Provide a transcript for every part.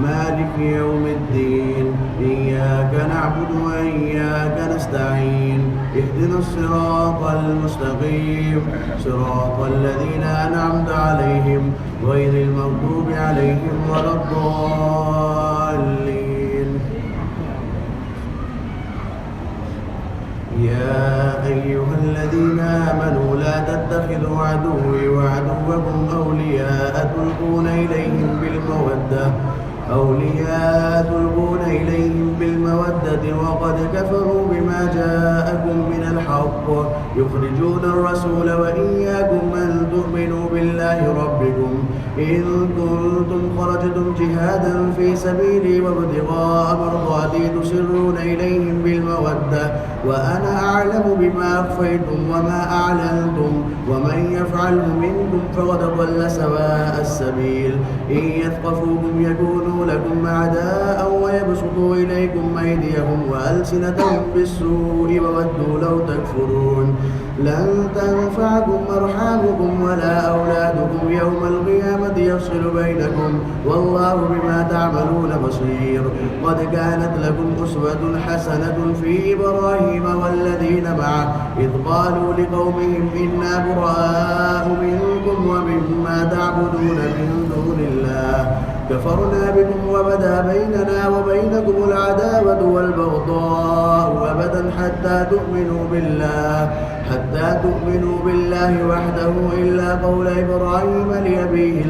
مالك يوم الدين. إياك نعبد وإياك نستعين. اهدنا الصراط المستقيم صراط الذين أنعمت عليهم غير المغضوب عليهم ولا الضالين. يا أيها الذين آمنوا لا تتخذوا عدوي وعدوكم أولياء تلقون إليهم بالمودة وقد كفروا بما جاءكم من الحق يخرجون الرسول وإياكم أن تؤمنوا بالله ربكم إن كنتم خرجتم جهادا في سبيلي وابتغاء مرضاتي تسرون إليهم بالمودة وأنا أعلم بما أخفيتم وما أعلنتم ومن يفعله منكم فقد ضل سواء السبيل. إن يثقفوكم يكونوا لكم أعداء ويبسطوا إليكم أيديهم وألسنتهم بالسوء وودوا لو تكفرون. لن تنفعكم أرحامكم ولا أولادكم يوم القيامة يفصل بينكم والله بما تعملون بصير. قد كانت لكم أسوة حسنة في إبراهيم والذين معه إذ قالوا لقومهم إنا براء منكم ومما تعبدون من دون الله كفرنا بكم وبدا بيننا وبينكم العداوة والبغضاء أبدا حتى تؤمنوا بالله وحده إلا قول إبراهيم لأبيه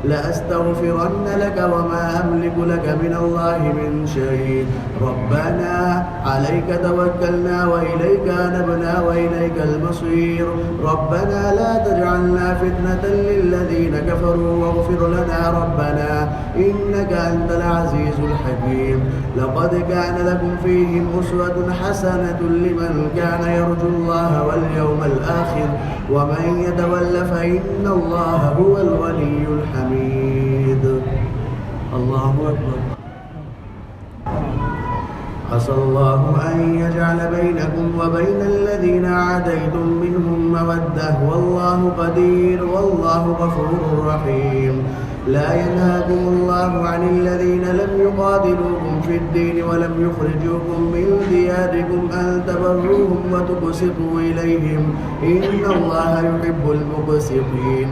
لأستغفرن لك وما أملك لك من الله من شيء. ربنا عليك توكلنا وإليك أنبنا وإليك المصير. ربنا لا تجعلنا فتنة للذين كفروا واغفر لنا ربنا إنك أنت العزيز الحكيم. لقد كان لكم فيهم أسوة حسنة لمن كان يرجو الله واليوم الآخر ومن يتول فإن الله هو الولي الحميد. الله أكبر. عسى الله أن يجعل بينكم وبين الذين عاديتم منهم مودة والله قدير والله غفور رحيم. لا ينهاكم الله عن الذين لم يقاتلوكم في الدين ولم يخرجوكم من دياركم أن تبروهم وتقسطوا إليهم إن الله يحب المقسطين.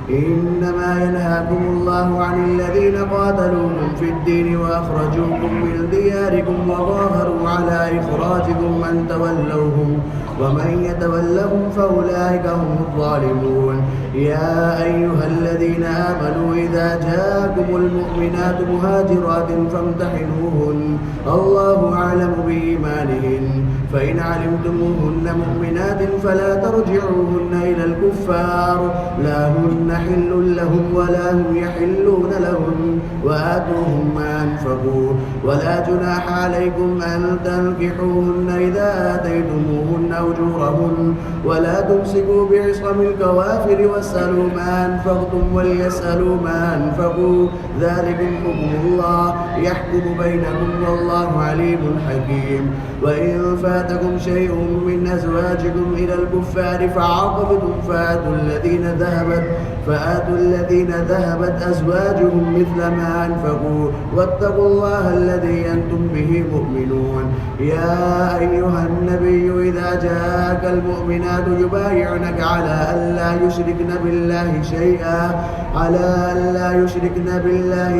إنما ينهاكم الله عن الذين قاتلوكم في الدين وأخرجوكم من دياركم وظاهروا على إخراجكم أن تولوهم ومن يتولهم فأولئك هم الظالمون. يا أيها الذين آمنوا إذا جاءكم المؤمنات مهاجرات فامتحنوهن الله أعلم بإيمانهن فإن علمتموهن مؤمنات فلا ترجعوهن إلى الكفار لا هن حل لهم ولا هم يحلون لهم وآتوهم ما أنفقوا ولا جناح عليكم أن تنكحوهن إذا آتيتموهن أجورهن ولا تمسكوا بعصم الكوافر واسألوا ما أنفقتم وليسألوا ما أنفقوا ذلكم حكم الله يحكم بينكم والله عليم حكيم. وإن فاتكم شيء من أزواجكم إلى الكفار فعاقبتم فآتوا الذين ذهبت أزواجهم مثل ما أنفقوا واتقوا الله الذي أنتم به مؤمنون. يا أيها النبي إذا جاءك المؤمنات يبايعنك على أن لا يشركن بالله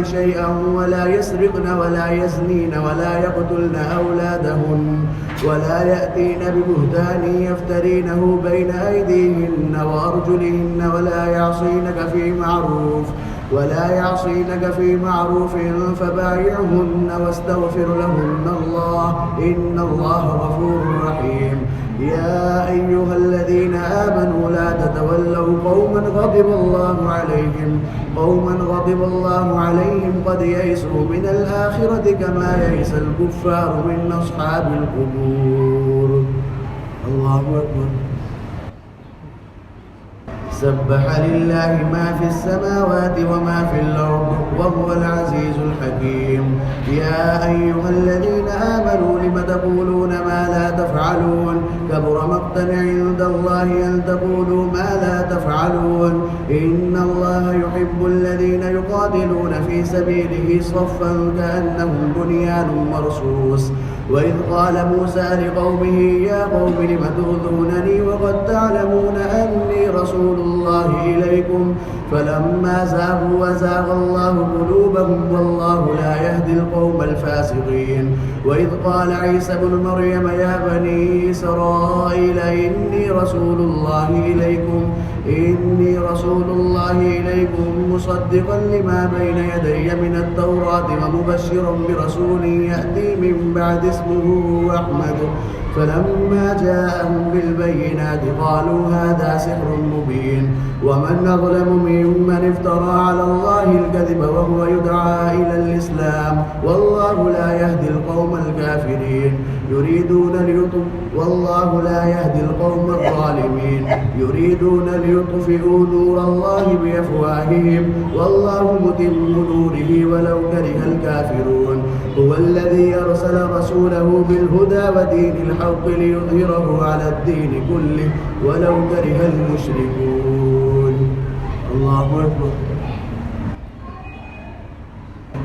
شيئا ولا يسرقن ولا يزنين ولا يقتلن أولادهن ولا يأتين ببهتان يفترينه بين أيديهن وأرجلهن ولا يعصينك في معروف فبايعهن واستغفر لهن الله إن الله غفور رحيم. يا أيها الذين آمنوا لا تتولوا قوما غضب الله عليهم قد يئسوا من الآخرة كما يئس الكفار من أصحاب القبور. الله أكبر. سبح لله ما في السماوات وما في الأرض وهو العزيز الحكيم. يا أيها الذين آمنوا لم تقولون ما لا تفعلون كبر مقتا عند الله أن تقولوا ما لا تفعلون. إن الله يحب الذين يقاتلون في سبيله صفا كأنهم بنيان مرصوص. وإذ قال موسى لقومه يا قوم لم تؤذونني وقد تعلمون أني رسول الله إليكم فلما زاغوا وزاغ الله قلوبهم والله لا يهدي القوم الفاسقين. وإذ قال عيسى ابن مريم يا بني إسرائيل إني رسول الله إليكم مصدقا لما بين يدي من التوراة ومبشرا برسول يأتي من بعد اسمه أحمد. فلما جاءهم بالبينات قالوا هذا سحر مبين. ومن أظلم ممن افترى على الله الكذب وهو يدعى إلى الإسلام والله لا يهدي القوم الكافرين. والله لا يهدي القوم الظالمين. يريدون ليطفئوا نور الله بأفواههم والله متم نوره ولو كره الكافرون. هو الذي أرسل رسوله بالهدى ودين الحق ليظهره على الدين كله ولو كره المشركون. الله أكبر.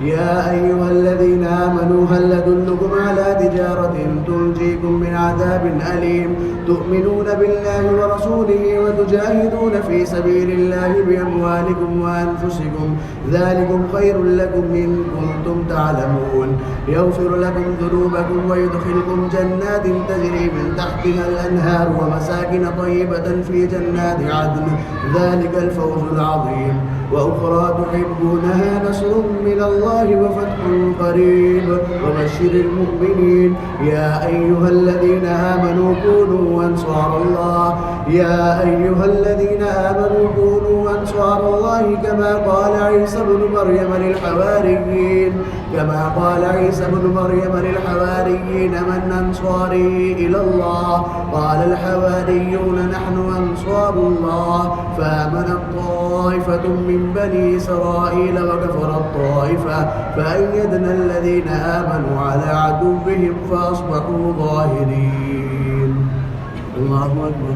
يا أيها الذين آمنوا هل أدلكم على تجارة تنجيكم من عذاب أليم تؤمنون بالله ورسوله وتجاهدون في سبيل الله بأموالكم وأنفسكم ذلكم خير لكم إن كنتم تعلمون. يغفر لكم ذنوبكم ويدخلكم جنات تجري من تحتها الأنهار ومساكن طيبة في جنات عدن ذلك الفوز العظيم. وأخرى تحبونها نصر من الله وفتح قريب وبشر المؤمنين. يا أيها الذين آمنوا كونوا أنصار الله كما قال عيسى بن مريم للحواريين من أنصاري إلى الله قال الحواريون نحن أنصار الله. فآمنت طائفة من بني إسرائيل وكفرت طائفة فأيدنا الذين آمنوا على عدوهم فأصبحوا ظاهرين. الله أكبر.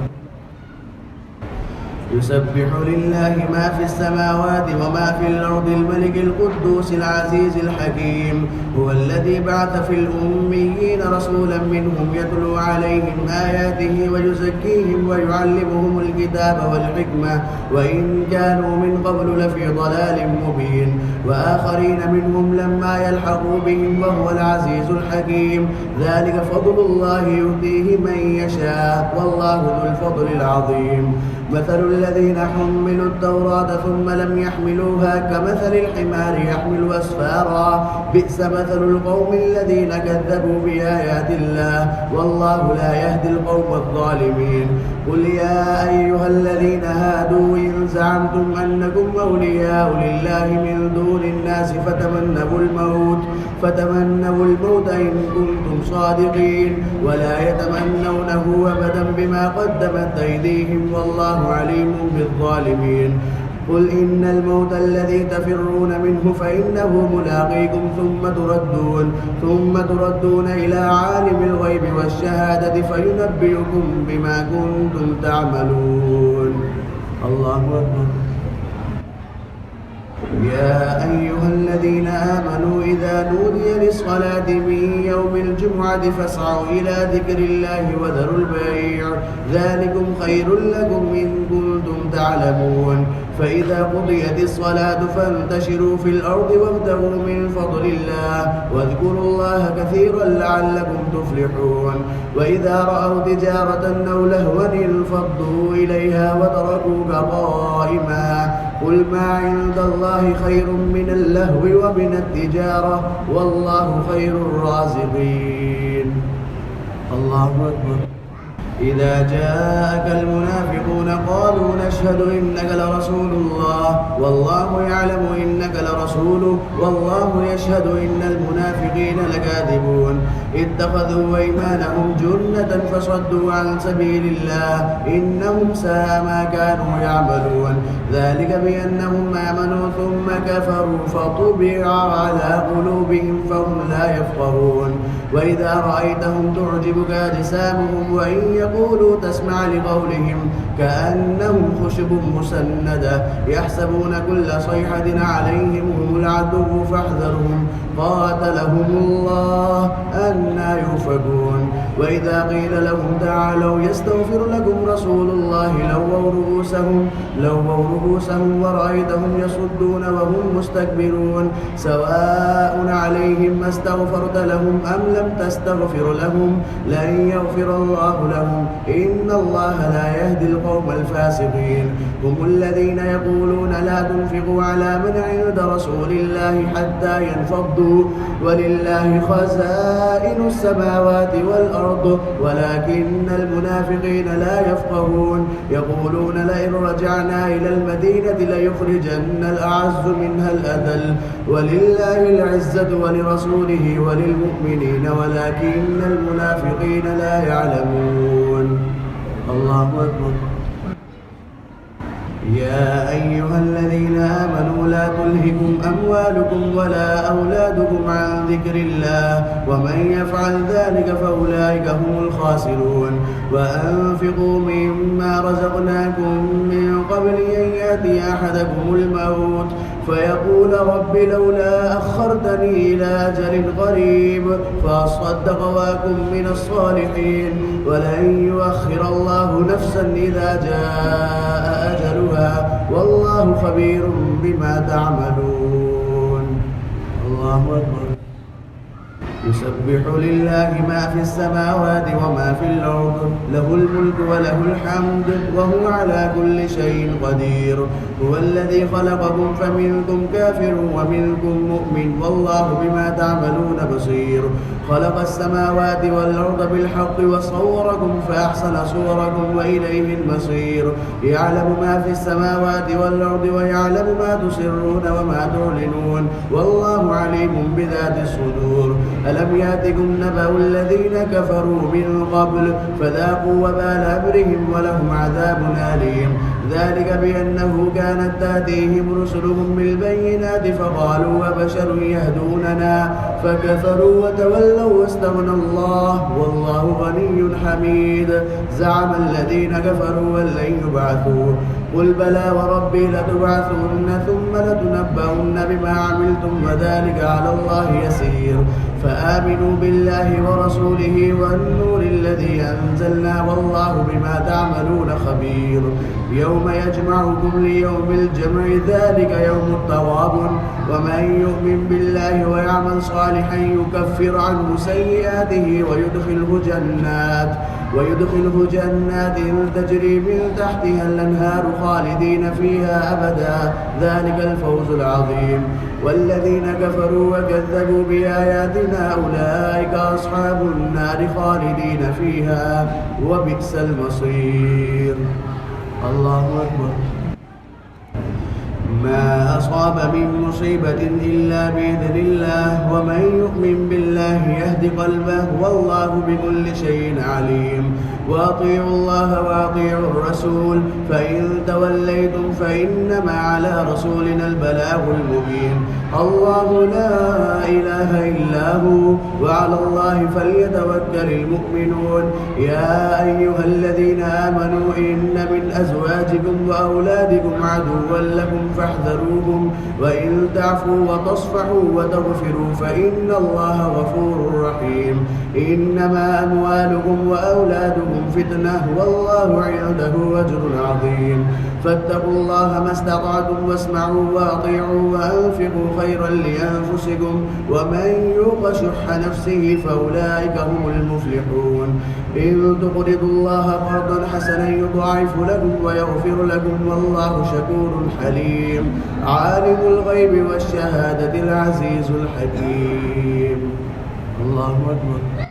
يسبح لله ما في السماوات وما في الأرض الملك القدوس العزيز الحكيم. هو الذي بعث في الأميين رسولا منهم يتلو عليهم آياته ويزكيهم ويعلمهم الكتاب والحكمة وإن كانوا من قبل لفي ضلال مبين. وآخرين منهم لما يلحقوا بهم وهو العزيز الحكيم. ذلك فضل الله يؤتيه من يشاء والله ذو الفضل العظيم. مثل الذين حملوا التوراة ثم لم يحملوها كمثل الحمار يحمل أسفارا بئس مثل القوم الذين كذبوا بآيات الله والله لا يهدي القوم الظالمين. قل يا أيها الذين هادوا إن زعمتم أنكم أولياء لله من دون الناس فتمنوا الموت إن كنتم صادقين ولا يتمنونه أبدا بما قدمت أيديهم والله عليم بالظالمين. قل إن الموت الذي تفرون منه فإنه ملاقيكم ثم تردون إلى عالم الغيب والشهادة فينبئكم بما كنتم تعملون. الله أكبر. يا أيها الذين آمنوا إذا نودي للصلاة من يوم الجمعة فاسعوا إلى ذكر الله وذروا البيع ذلكم خير لكم إن كنتم تعلمون. فإذا قضيت الصلاة فانتشروا في الأرض وابتغوا من فضل الله واذكروا الله كثيرا لعلكم تفلحون. وإذا رأوا تجارة أو لهوا انفضوا إليها وتركوك قائما قل ما عند الله خير من اللهو ومن التجارة والله خير الرازقين. الله أكبر. إذا جاءك المنافقون قالوا نشهد إنك لرسول الله والله يعلم إنك لرسوله والله يشهد إن المنافقين لكاذبون اتخذوا أيمانهم جنة فصدوا عن سبيل الله إنهم ساء ما كانوا يعملون ذلك بأنهم آمنوا ثم كفروا فطبع على قلوبهم فهم لا يفقهون وإذا رأيتهم تعجبك أجسامهم وإن يقولوا تسمع لقولهم كأنهم خشب مسندة يحسبون كل صيحة عليهم هم العدو فاحذرهم قاتلهم الله أنى يؤفكون وإذا قيل لهم تعالوا يستغفر لكم رسول الله لووا رؤوسهم ورأيتهم يصدون وهم مستكبرون سواء عليهم ما استغفرت لهم أم لم تستغفر لهم لن يغفر الله لهم إن الله لا يهدي القوم الفاسقين هم الذين يقولون لا تنفقوا على من عند رسول الله حتى ينفضوا ولله خزائن السماوات والأرض ولكن المنافقين لا يفقهون يقولون لئن رجعنا إلى المدينة ليخرجن الأعز منها الأذل ولله العزة ولرسوله وللمؤمنين ولكن المنافقين لا يعلمون الله أكبر يا أيها الذين آمنوا لا تلهكم أموالكم ولا أولادكم عن ذكر الله ومن يفعل ذلك فأولئك هم الخاسرون وأنفقوا مما رزقناكم من قبل أن يأتي أحدكم الموت فيقول رب لولا أخرتني إلى أجل قريب فأصدق وأكن من الصالحين ولن يؤخر الله نفسا إذا جاء أجلها والله خبير بما تعملون الله أكبر يسبح لله ما في السماوات وما في الأرض له الملك وله الحمد وهو على كل شيء قدير هو الذي خلقكم فمنكم كافر ومنكم مؤمن والله بما تعملون بصير خلق السماوات والأرض بالحق وصوركم فأحسن صوركم وإليه المصير يعلم ما في السماوات والأرض ويعلم ما تسرون وما تعلنون والله عليم بذات الصدور ألم يأتكم نبأ الذين كفروا من قبل فذاقوا وبال أمرهم ولهم عذاب أليم ذلك بأنه كانت تأتيهم رسلهم بالبينات فقالوا وبشر يهدوننا فكفروا وتولوا واستغنى الله والله غني حميد زعم الذين كفروا أن لن يبعثوا قل بلى وربي لتبعثن ثم لتنبؤن بما عملتم وذلك على الله يسير فآمنوا بالله ورسوله والنور الذي أنزلنا والله بما تعملون خبير يوم يجمعكم ليوم الجمع ذلك يوم التغابن ومن يؤمن بالله ويعمل صالحا يكفر عنه سيئاته ويدخله جنات تجري من تحتها الأنهار خالدين فيها أبدا ذلك الفوز العظيم والذين كفروا وكذبوا بآياتنا أولئك أصحاب النار خالدين فيها وبئس المصير الله أكبر ما أصاب من مصيبة إلا بإذن الله ومن يؤمن بالله يهد قلبه والله بكل شيء عليم وأطيعوا الله وأطيعوا الرسول فإن توليتم فإنما على رسولنا البلاغ المبين الله لا إله إلا هو وعلى الله فليتوكل المؤمنون يا أيها الذين آمنوا إن من أزواجكم وأولادكم عدوا لكم فاحذروهم وإن تعفوا وتصفحوا وتغفروا فإن الله غفور رحيم إنما أموالكم وأولادكم فتنة والله عنده أجر عظيم فاتقوا الله ما استطعتم واسمعوا وأطيعوا وأنفقوا خيرا لأنفسكم ومن يوق شح نفسه فأولئك هم المفلحون إن تقرضوا الله قرضا حسنا يضاعف لكم ويغفر لكم والله شكور حليم عالم الغيب والشهادة العزيز الحكيم الله أكبر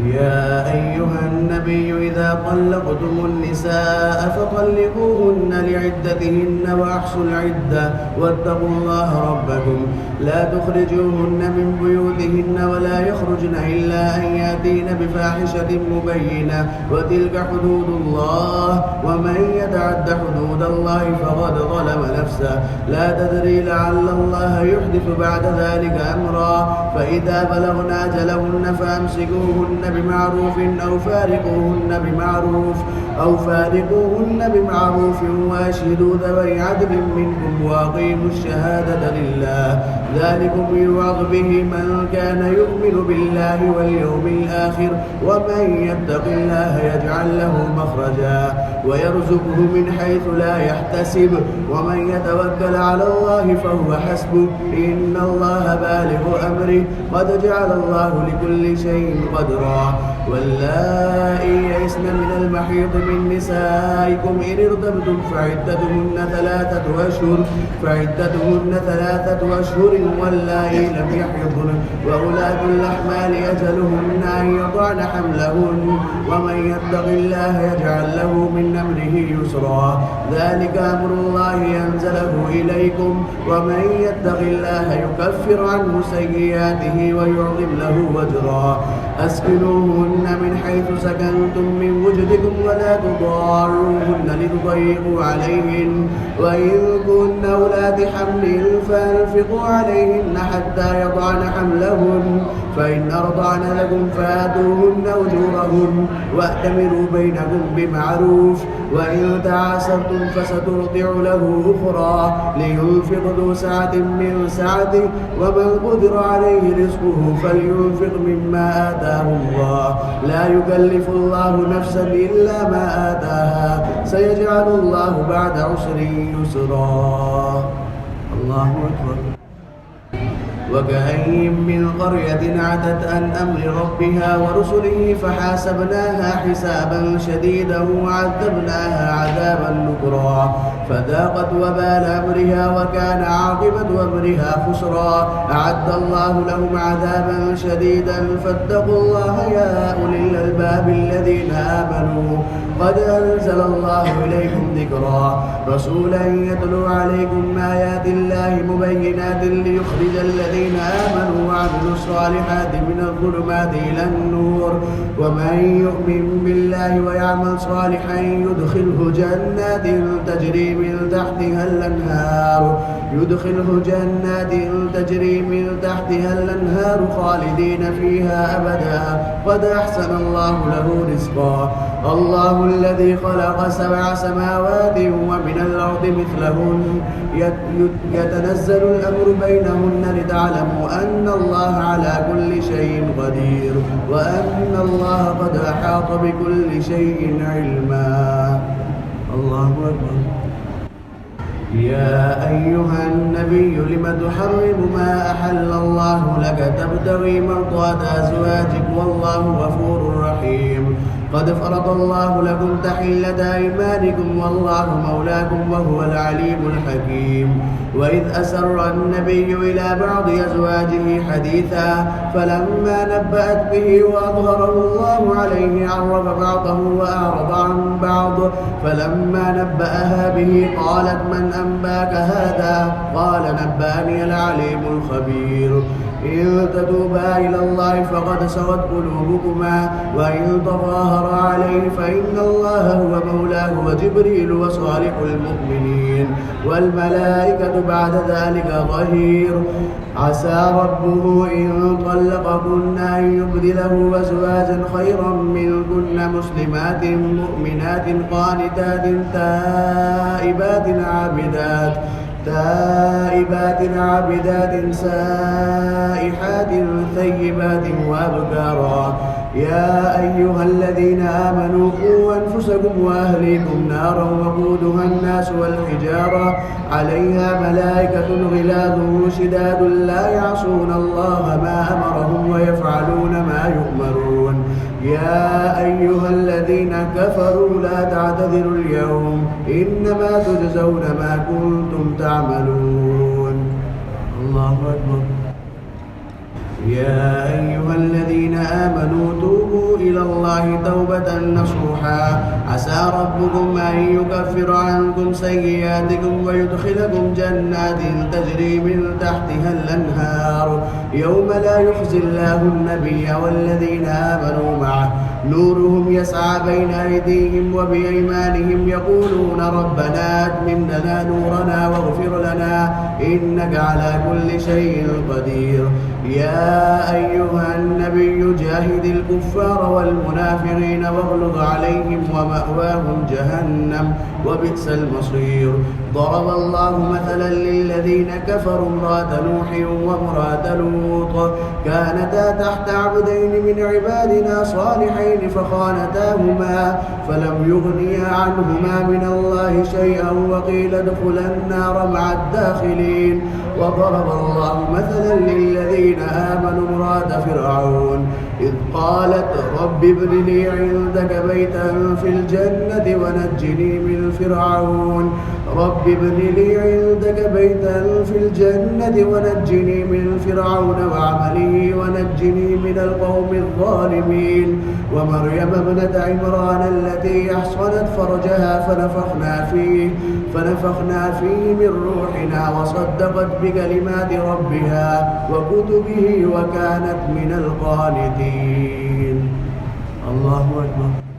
يا أيها النبي إذا طلقتم النساء فطلقوهن لعدتهن وأحصوا العدة واتقوا الله ربكم لا تخرجوهن من بيوتهن ولا يخرجن إلا أن يأتين بفاحشة مبينة وتلك حدود الله ومن يتعد حدود الله فقد ظلم نفسه لا تدري لعل الله يحدث بعد ذلك أمرا فإذا بلغن أجلهن فأمسكوهن بمعروف أو فارقوهن بمعروف وأشهدوا ذوي عدل منكم وأقيموا الشهادة لله ذلكم يوعظ به من كان يؤمن بالله واليوم الآخر ومن يتق الله يجعل له مخرجا ويرزقه من حيث لا يحتسب ومن يتوكل على الله فهو حسبه إن الله بالغ أمره قد جعل الله لكل شيء قدرا واللائي يئسن من المحيض من نسائكم إن ارتبتم فعدتهن ثلاثة أشهر واللائي لم يحضن وأولاة الأحمال أجلهن أن يضعن حملهن ومن يتق الله يجعل له من أمره يسرا ذلك أمر الله أنزله إليكم ومن يتق الله يكفر عنه سيئاته ويعظم له أجرا أسكنوهن من حيث سكنتم من وجدكم ولا تضاروهن لتضيقوا عليهن وإن كن أولاد حمل فأنفقوا عليهن حتى يضعن حملهن فإن أرضعن لكم فآتوهن أجورهن وأتمروا بينكم بمعروف وإن تعاسرتم فسترضع له أخرى لينفق ذو سعة من سعته ومن قدر عليه رزقه فلينفق مما آتاه الله لا يكلف الله نفسا إلا ما آتاها سيجعل الله بعد عسر يسرا الله أكبر وكأين من قرية عتت عن أمر ربها ورسله فحاسبناها حسابا شديدا وعذبناها عذابا نكرا فذاقت وبال أمرها وكان عاقبة أمرها خسرا أعد الله لهم عذابا شديدا فاتقوا الله يا أولي الألباب الذين آمنوا قد أنزل الله إليكم ذكرا رسولا يتلو عليكم آيات الله مبينات ليخرج الذين آمنوا وعملوا الصالحات من الظلمات إلى النور ومن يؤمن بالله ويعمل صالحا يدخله جنات تجري من تحتها الأنهار خالدين فيها أبدا قد أحسن الله له رزقا الله الذي خلق 7 سماوات ومن الأرض مثلهن يتنزل الأمر بينهن لتعلموا أن الله على كل شيء قدير وأن الله قد أحاط بكل شيء علما الله أكبر يا أيها النبي لم تحرم ما أحل الله لك تبتغي مرضات أزواجك والله غفور رحيم قد فرض الله لكم تحلة أيمانكم والله مولاكم وهو العليم الحكيم وإذ أسر النبي إلى بعض أزواجه حديثا فلما نبأت به وأظهره الله عليه عرف بعضه وأعرض عن بعض فلما نبأها به قالت من أنباك هذا قال نبأني العليم الخبير إن تتوبا إلى الله فقد سغت قلوبكما وإن تظاهر عليه فإن الله هو مولاه وجبريل وصالح المؤمنين والملائكة بعد ذلك ظهير عسى ربه إن طلقكن أن يبدله أزواجا خيرا منكن مسلمات مؤمنات قانتات تائبات عابدات سائحات ثيبات وأبكارا يا أيها الذين آمنوا قوا أنفسكم وأهليكم نارا وقودها الناس والحجارة عليها ملائكة غلاظ شداد لا يعصون الله ما أمرهم ويفعلون ما يؤمرون يا أيها الذين كفروا لا تعتذروا اليوم إنما تجزون ما كنتم تعملون الله أكبر يا أيها الذين آمنوا توبوا وتوبوا إلى الله توبة نصوحا عسى ربكم أن يكفر عنكم سيئاتكم ويدخلكم جنات تجري من تحتها الأنهار يوم لا يخزي الله النبي والذين آمنوا معه نورهم يسعى بين أيديهم وبأيمانهم يقولون ربنا أتمم لنا نورنا واغفر لنا إنك على كل شيء قدير يا أيها النبي جاهد الكفار والمنافقين واغلظ عليهم ومأواهم جهنم وبئس المصير ضرب الله مثلا للذين كفروا امرأة نوح وامرأة لوط كانتا تحت عبدين من عبادنا صالحين فخانتاهما فلم يغنيا عنهما من الله شيئا وقيل ادخلا النار مع الداخلين وضرب الله مثلا للذين آمنوا امرأة فرعون إذ قالت رب ابن لي عندك بيتا في الجنة ونجني من فرعون رب ابن لي عندك بيتا في الجنة ونجني من فرعون وعمله ونجني من القوم الظالمين ومريم ابنة عمران التي أحصنت فرجها فنفخنا فيه من روحنا وصدقت بكلمات ربها وكتبه وكانت من القانتين. الله أكبر.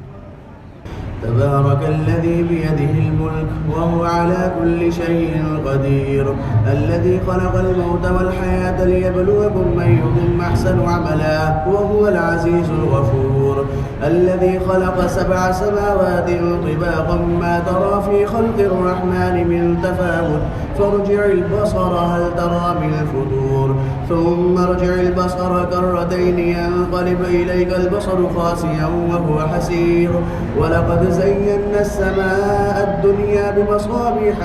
تبارك الذي بيده الملك وهو على كل شيء قدير الذي خلق الموت والحياة ليبلوكم أيكم أحسن عملا وهو العزيز الغفور الذي خلق 7 سماوات طباقا ما ترى في خلق الرحمن من تفاوت فارجع البصر هل ترى من فتور ثم ارجع البصر كرتين ينقلب إليك البصر خاسئا وهو حسير ولقد زينا السماء الدنيا بمصابيح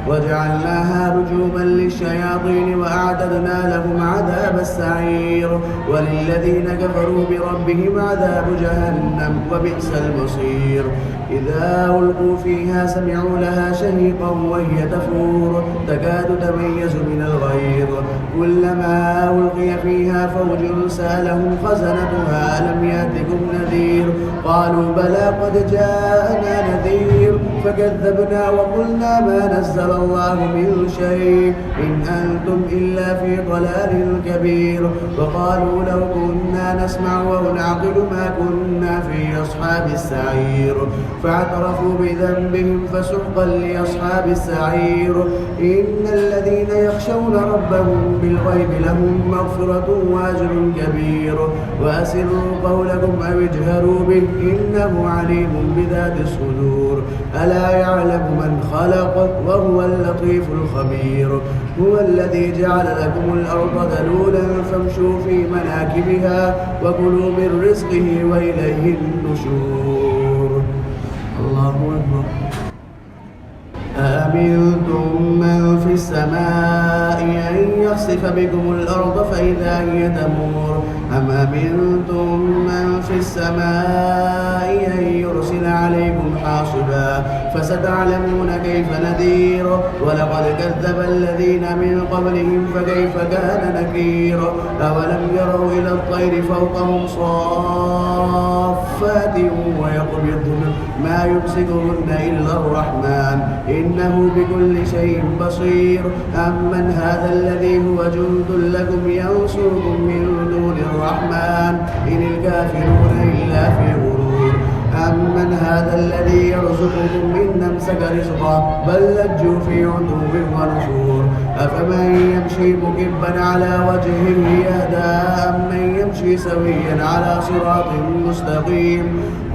وجعلناها رجوما للشياطين وأعتدنا لهم عذاب السعير وللذين كفروا بربهم عذاب جهنم وبئس المصير إذا ألقوا فيها سمعوا لها شهيقا وهي تفور تكاد تميز من الغيظ كلما ألقي فيها فوج سألهم خزنتها ألم يأتكم نذير قالوا بلى قد جاءنا نذير فكذبنا وقلنا ما نزل الله من شيء إن أنتم إلا في ضلال كبير وقالوا لو كنا نسمع ونعقل ما كنا في أصحاب السعير فاعترفوا بذنبهم فسحقا لأصحاب السعير إن الذين يخشون ربهم بالغيب لهم مغفرة وأجر كبير وأسروا قولكم أو اجهروا به إنه عليم بذات الصدور ألا يعلم من خلق وهو اللطيف الخبير هو الذي جعل لكم الأرض ذلولا فامشوا في مناكبها وكلوا من رزقه وإليه النشور. الله أكبر. أأمنتم من في السماء أن يخسف بكم الأرض فإذا هي تمور أم أمنتم من في السماء أن يرسل عليكم حاصبا فستعلمون كيف نذير ولقد كذب الذين من قبلهم فكيف كان نكير أولم يروا إلى الطير فوقهم صافات ويقبضن ما يمسكهن إلا الرحمن إنه بكل شيء بصير أمن هذا الذي هو جند لكم ينصركم من دون الرحمن إن الكافرون إلا في غرور أمن هذا الذي يرزقكم من أمسك رزقه بل لجوا في عتو ونفور أفمن يمشي مكبا على وجهه يهدى أمن يمشي سويا على صراط مستقيم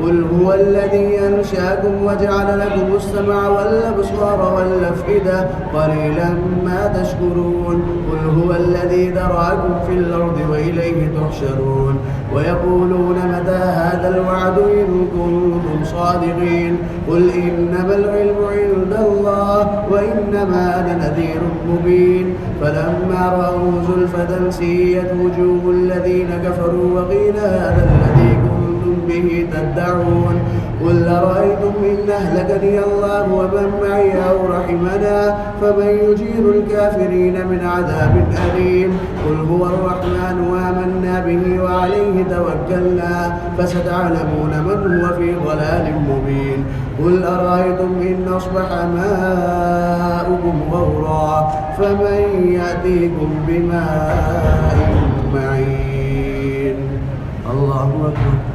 قل هو الذي أنشأكم وجعل لكم السمع والأبصار والأفئدة قليلا ما تشكرون قل هو الذي ذرأكم في الأرض وإليه تحشرون ويقولون متى هذا الوعد إن كنتم صادقين قل إنما العلم عند الله وإنما أنا نذير مبين فلما رأوا زلفة سيئت وجوه الذين كفروا وقيل هذا الذي كنتم به تدعون قل أرأيتم إن أهلكني الله ومن معي أو رحمنا فمن يجير الكافرين من عذاب أليم قل هو الرحمن وآمنا به وعليه توكلنا فستعلمون من هو في ضلال مبين قل أرأيتم إن أصبح ماؤكم غورا فمن يأتيكم بماء معين. الله أكبر.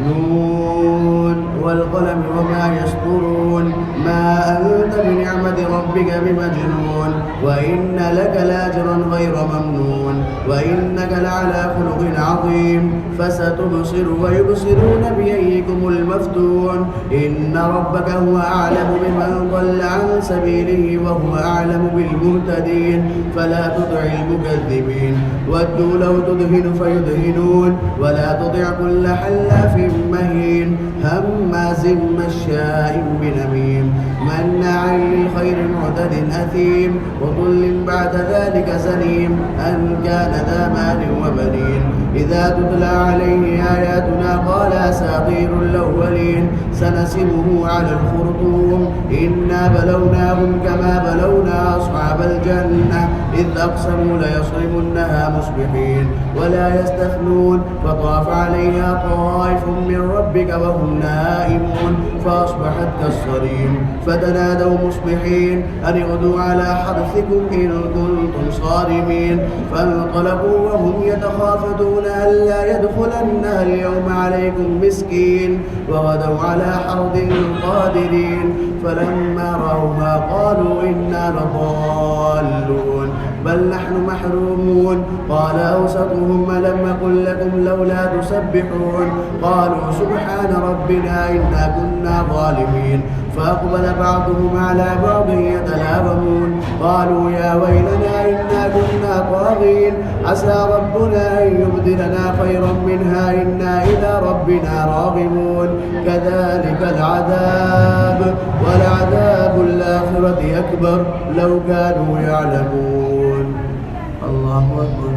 نون والقلم وما يسطرون ما أنت بنعمة ربك بمجنون وإن لك لأجرا غير ممنون وإنك لعلى خلق عظيم فستبصر ويبصرون بأيكم المفتون إن ربك هو أعلم بمن ضل عن سبيله وهو أعلم بالمهتدين فلا تطع المكذبين ودوا لو تدهن فيدهنون ولا تطع كل حلاف مهين هماز مشاء بنميم مناع للخير معتد أثيم وكل بعد ذلك زنيم أن كان ذا مال وبنين إذا تتلى عليه آياتنا قال أساطير الأولين سنسمه على الخرطوم إنا بلوناهم كما بلونا أصحاب الجنة إذ أقسموا ليصرمنها مصبحين ولا يستثنون فطاف عليها طائف من ربك وهم نائمون فأصبحت كالصريم فتنادوا مصبحين أن اغدوا على حرثكم إن كنتم صارمين فانطلقوا وهم يتخافتون ألا يدخلنها اليوم عليكم مسكين وغدوا على حرد قادرين فلما رأوها قالوا إنا لضالون بل نحن محرومون قال أوسطهم ألم أقل لكم لولا تسبحون قالوا سبحان ربنا إنا كنا ظالمين فأقبل بعضهم على بعض يتلاومون قالوا يا ويلنا إنا كنا طاغين عسى ربنا أن يبدلنا خيرا منها إنا إلى ربنا راغبون كذلك العذاب ولعذاب الآخرة أكبر لو كانوا يعلمون. الله أكبر.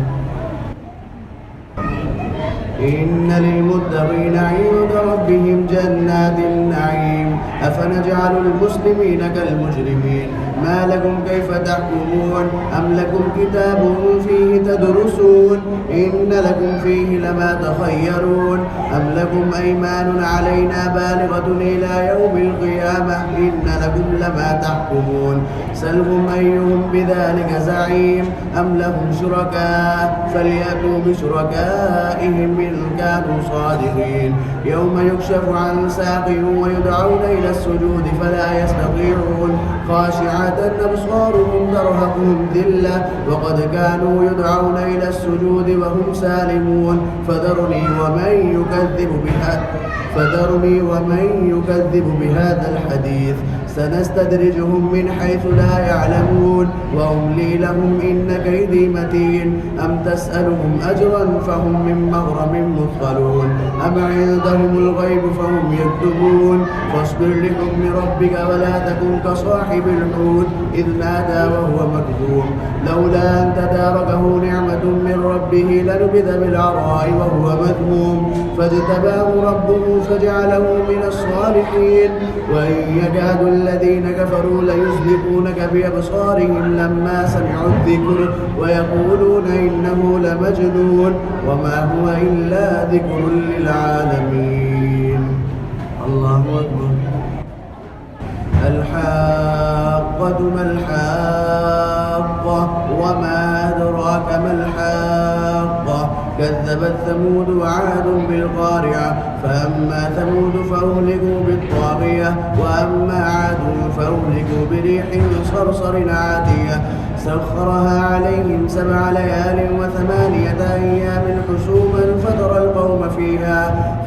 إن للمتقين عند ربهم جنات النعيم أفنجعل المسلمين كالمجرمين ما لكم كيف تحكمون أم لكم كتاب فيه تدرسون إن لكم فيه لما تخيرون أم لكم أيمان علينا بالغة إلى يوم القيامة إن لكم لما تحكمون سلهم أيهم بذلك زعيم أم لهم شركاء فليأتوا بشركائهم إن كانوا صادقين يوم يكشف عن ساق ويدعون إلى السجود فلا يستطيعون خاشعة أبصارهم ترهقهم ذلة وقد كانوا يدعون إلى السجود وهم سالمون فذرني ومن يكذب بهذا الحديث سنستدرجهم من حيث لا يعلمون وأملي لهم إن كيدي متين أم تسألهم أجرا فهم من مغرم مثقلون أم عندهم الغيب فهم يكتبون فاصبر لحكم ربك ولا تكن كصاحب الحوت إذ نادى وهو مكذوب لولا أن تداركه نعمة من ربه لنبذ بالعراء وهو مذموم فاجتباه ربه فجعله من الصالحين وإن يكاد الذين كفروا ليزلقونك بأبصارهم لما سمعوا الذكر ويقولون إنه لمجنون وما هو إلا ذكر للعالمين. الله أكبر. الحاقة ما الحاقة وما أدراك ما الحاقة كذبت ثمود وعاد بالقارعة فأما ثمود فأهلكوا بالطاغية وأما عاد فأهلكوا بريح صرصر عاتية سخرها عليهم 7 ليال و8 أيام حسوما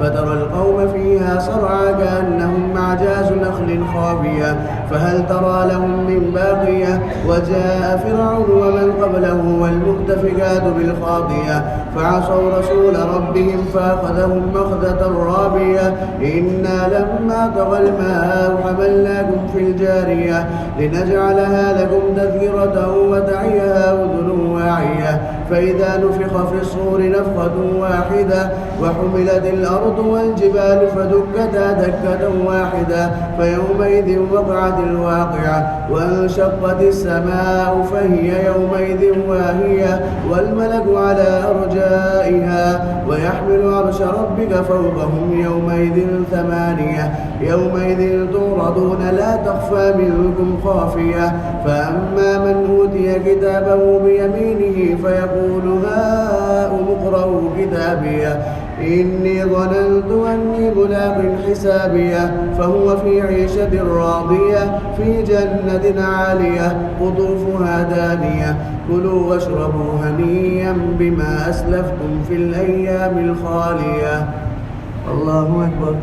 فترى القوم فيها صرعى كأنهم أعجاز نخل خاوية فهل ترى لهم من باقية وجاء فرعون ومن قبله والمؤتفكات بالخاطية فعصوا رسول ربهم فأخذهم أخذة رابية إنا لما طغى الماء حملناكم في الجارية لنجعلها لكم تذكرة وتعيها أذن واعية فإذا نفخ في الصور نفخة واحدة وحملت الأرض والجبال فدكتا دكة واحدة فيومئذ وقعت الواقعة وانشقت السماء فهي يومئذ واهية والملك على أرجائها ويحمل عرش ربك فوقهم يومئذ ثمانية يومئذ تعرضون لا تخفى منكم خافية فأما من أوتي كتابه بيمينه فيقول هاؤم اقرءوا كتابيه إني ظننت أني ملاق حسابيه فهو في عيشة راضية في جنة عالية قطوفها دانية كلوا واشربوا هنيئا بما أسلفتم في الأيام الخالية. الله أكبر.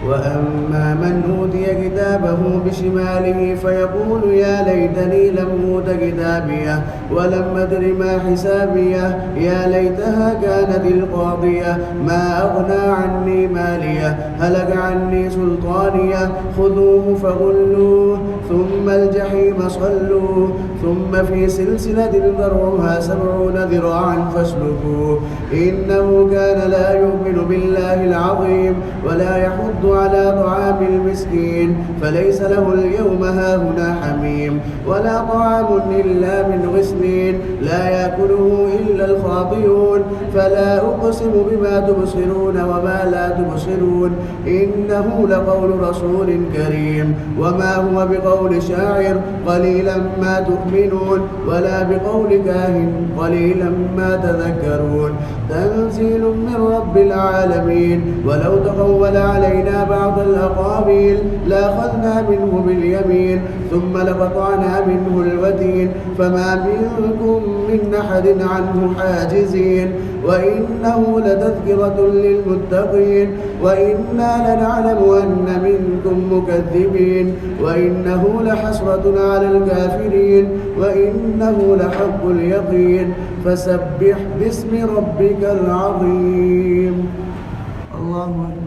وأما من أوتي كتابه بشماله فيقول يا ليتني لم أوت كتابيه ولم أدر ما حسابيه يا ليتها كانت القاضية ما أغنى عني ماليه هلك عني سلطانيه خذوه فغلوه ثم الجحيم صلوه ثم في سلسلة ذرعها 70 ذراعا فاسلكوه إنه كان لا يؤمن بالله العظيم ولا يحض على طعام المسكين فليس له اليوم هاهنا حميم ولا طعام إلا من غسلين لا يأكله إلا الخاطئون فلا أقسم بما تبصرون وما لا تبصرون إنه لقول رسول كريم وما هو بقول شاعر قليلا ما تؤمنون ولا بقول كاهن قليلا ما تذكرون تنزيل من رب العالمين ولو تقول علينا بعض الأقاويل لأخذنا منه باليمين ثم لقطعنا منه الوتين فما منكم من أحد عنه حاجزين وإنه لتذكرة للمتقين وإنا لنعلم أن منكم مكذبين وإنه لحسرة على الكافرين وإنه لحق اليقين فسبح باسم ربك العظيم. الله أكبر.